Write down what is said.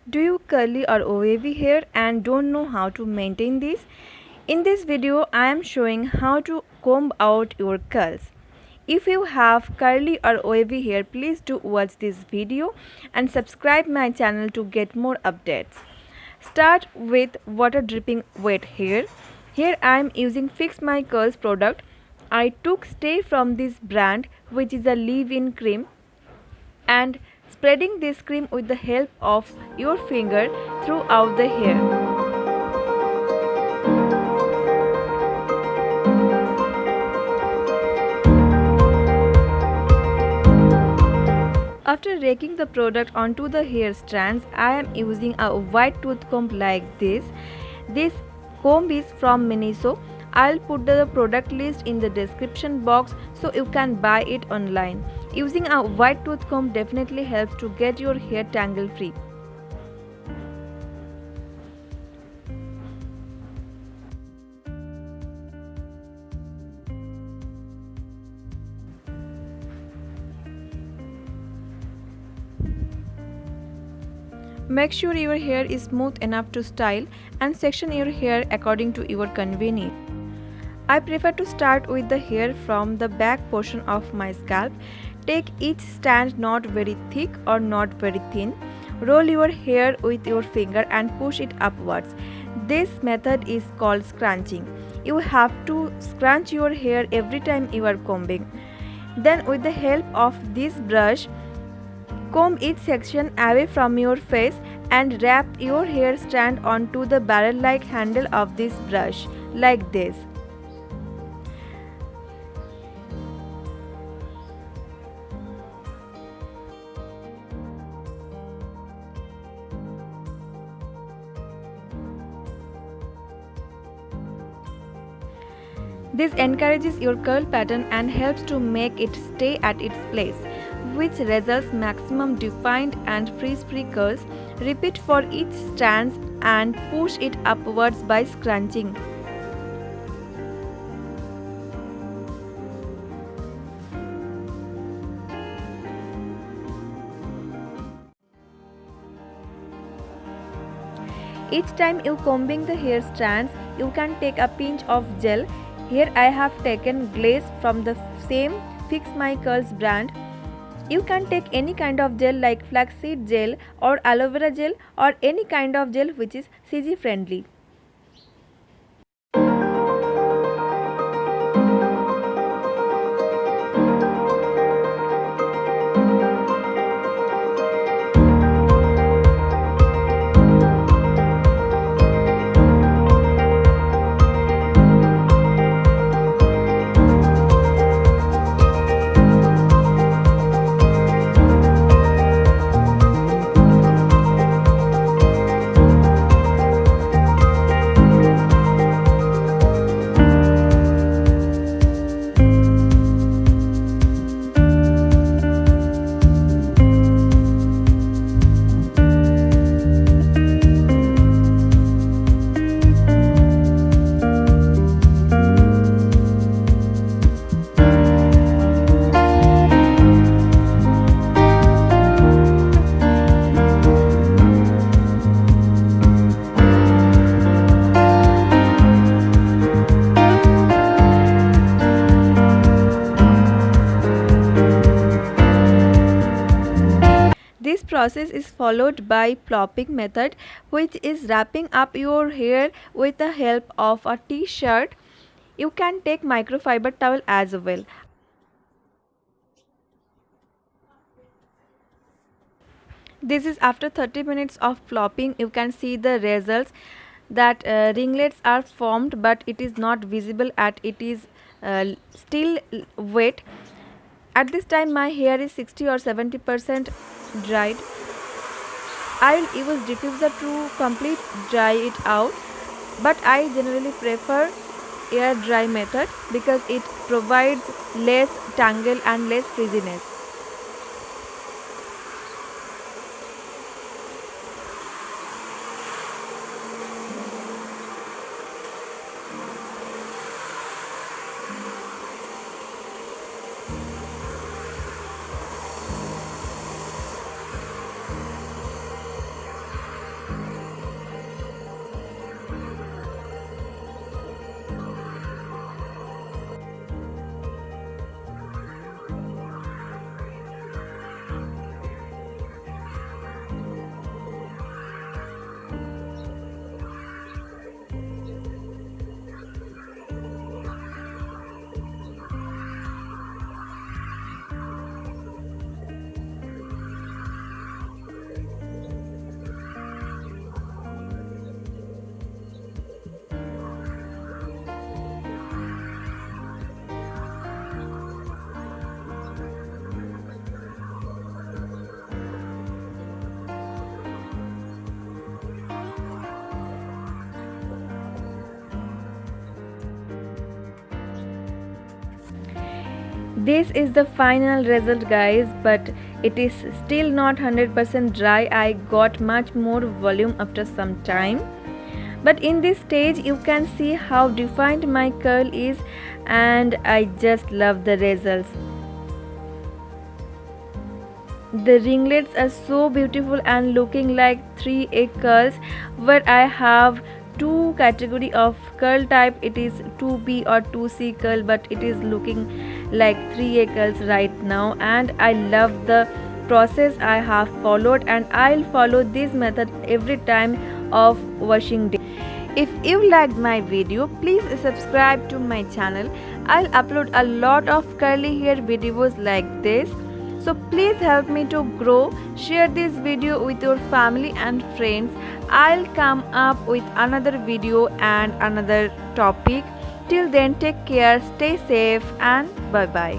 Do you curly or wavy hair and don't know how to maintain this? In this video, I am showing how to comb out your curls. If you have curly or wavy hair, please do watch this video and subscribe my channel to get more updates. Start with water dripping wet hair. Here I am using Fix My Curls product. I took Stay from this brand, which is a leave-in cream, and spreading this cream with the help of your finger throughout the hair. After raking the product onto the hair strands, I am using a white tooth comb like this. This comb is from Miniso. I'll put the product list in the description box so you can buy it online. Using a white tooth comb definitely helps to get your hair tangle free. Make sure your hair is smooth enough to style and section your hair according to your convenience. I prefer to start with the hair from the back portion of my scalp. Take each strand not very thick or not very thin. Roll your hair with your finger and push it upwards. This method is called scrunching. You have to scrunch your hair every time you are combing. Then with the help of this brush, comb each section away from your face and wrap your hair strand onto the barrel-like handle of this brush, like this. This encourages your curl pattern and helps to make it stay at its place, which results maximum defined and frizz-free curls. Repeat for each strand and push it upwards by scrunching. Each time you combing the hair strands, you can take a pinch of gel. Here I have taken glaze from the same Fix My Curls brand. You can take any kind of gel like flaxseed gel or aloe vera gel or any kind of gel which is CG friendly. This process is followed by plopping method, which is wrapping up your hair with the help of a t-shirt. You can take microfiber towel as well. This is after 30 minutes of plopping. You can see the results that ringlets are formed, but it is not visible as it is still wet. At this time my hair is 60 or 70% dried. I will use diffuser to complete dry it out, but I generally prefer air dry method because it provides less tangle and less frizziness. This is the final result guys, but it is still not 100% dry. I got much more volume after some time. But in this stage you can see how defined my curl is, and I just love the results. The ringlets are so beautiful and looking like 3 egg curls, where I have two category of curl type. It is 2B or 2C curl, but it is looking like 3 egg curls right now, and I love the process I have followed, and I'll follow this method every time of washing day. If you liked my video, please subscribe to my channel. I'll upload a lot of curly hair videos like this. So please help me to grow. Share this video with your family and friends. I'll come up with another video and another topic. Till then, take care, stay safe, and bye bye.